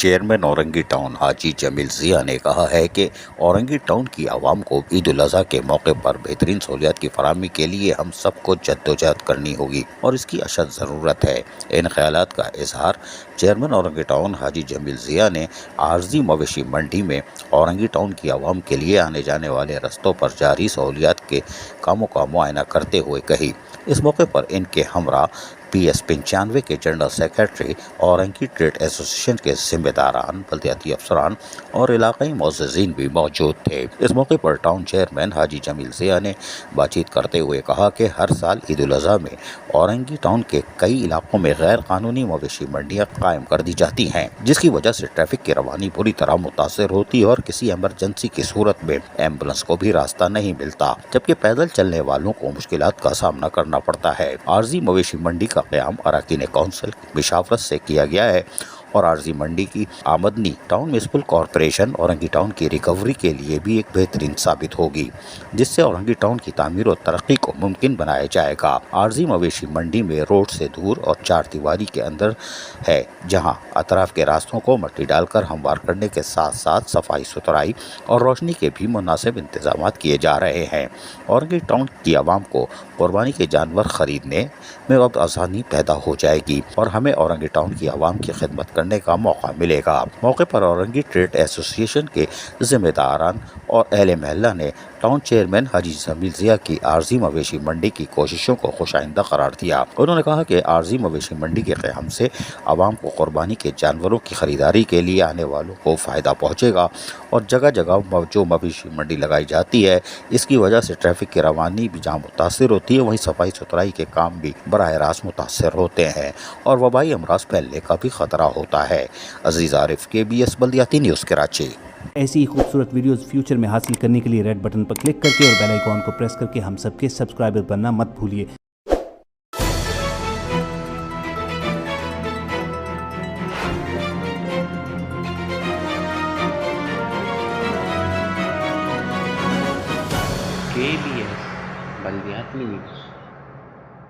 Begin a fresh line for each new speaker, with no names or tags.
Chairman Orangi town حاجی جمیل ضیاء نے کہا ہے کہ اورنگی ٹاؤن کی عوام کو عید الاضحیٰ کے موقع پر بہترین سہولیات کی فراہمی کے لیے ہم سب کو جدوجہد کرنی ہوگی اور اس کی اشد ضرورت ہے۔ ان خیالات کا اظہار چیئرمین اورنگی ٹاؤن حاجی جمیل ضیاء نے عارضی مویشی منڈی میں اورنگی ٹاؤن کی عوام کے لیے آنے جانے والے رستوں پر جاری سہولیات کے کاموں کا معائنہ کرتے ہوئے کہی۔ اس موقع پر ان کے ہمراہ PS95 کے جنرل سیکریٹری، اورنگی ٹریڈ ایسوسی ایشن کے ذمہ داران، بلدیاتی افسران اور علاقائی معززین بھی موجود تھے۔ اس موقع پر ٹاؤن چیئرمین حاجی جمیل ضیاء نے بات چیت کرتے ہوئے کہا کہ ہر سال عید الاضحیٰ میں اورنگی ٹاؤن کے کئی علاقوں میں غیر قانونی مویشی منڈیاں قائم کر دی جاتی ہیں، جس کی وجہ سے ٹریفک کی روانی بری طرح متاثر ہوتی ہے اور کسی ایمرجنسی کی صورت میں ایمبولنس کو بھی راستہ نہیں ملتا، جبکہ پیدل چلنے والوں کو مشکلات کا سامنا کرنا پڑتا ہے۔ عارضی مویشی منڈی کا قیام اراکین کونسل مشاورت سے کیا گیا ہے اور عارضی منڈی کی آمدنی town municipal corporation Orangi town کی ریکوری کے لیے بھی ایک بہترین ثابت ہوگی، جس سے اورنگی ٹاؤن کی تعمیر و ترقی کو ممکن بنایا جائے گا۔ عارضی مویشی منڈی میں روڈ سے دور اور چار دیواری کے اندر ہے، جہاں اطراف کے راستوں کو مٹی ڈال کر ہموار کرنے کے ساتھ ساتھ صفائی ستھرائی اور روشنی کے بھی مناسب انتظامات کیے جا رہے ہیں۔ اورنگی ٹاؤن کی عوام کو قربانی کے جانور خریدنے میں اب آسانی پیدا ہو جائے گی اور ہمیں اورنگی ٹاؤن کی عوام کی خدمت کرنے کا موقع ملے گا۔ موقع پر اورنگی ٹریڈ ایسوسی ایشن کے ذمہ داران اور اہل محلہ نے ٹاؤن چیئرمین حاجی جمیل ضیاء کی عارضی مویشی منڈی کی کوششوں کو خوش آئندہ قرار دیا۔ انہوں نے کہا کہ عارضی مویشی منڈی کے قیام سے عوام کو قربانی کے جانوروں کی خریداری کے لیے آنے والوں کو فائدہ پہنچے گا اور جگہ جگہ جو مویشی منڈی لگائی جاتی ہے، اس کی وجہ سے ٹریفک کی روانی بھی جہاں متاثر ہوتی ہے، وہیں صفائی ستھرائی کے کام بھی براہ راست متاثر ہوتے ہیں اور وبائی امراض پھیلنے کا بھی خطرہ ہوتا ہے۔ عزیز عارف، KBS بلدیاتی نیوز کراچی۔
ایسی ہی خوبصورت ویڈیوز فیوچر میں حاصل کرنے کے لیے ریڈ بٹن پر کلک کر کے اور بیل آئیکن کو پریس کر کے ہم سب کے سبسکرائبر بننا مت بھولیے۔
KBS بلدیاتی نیوز۔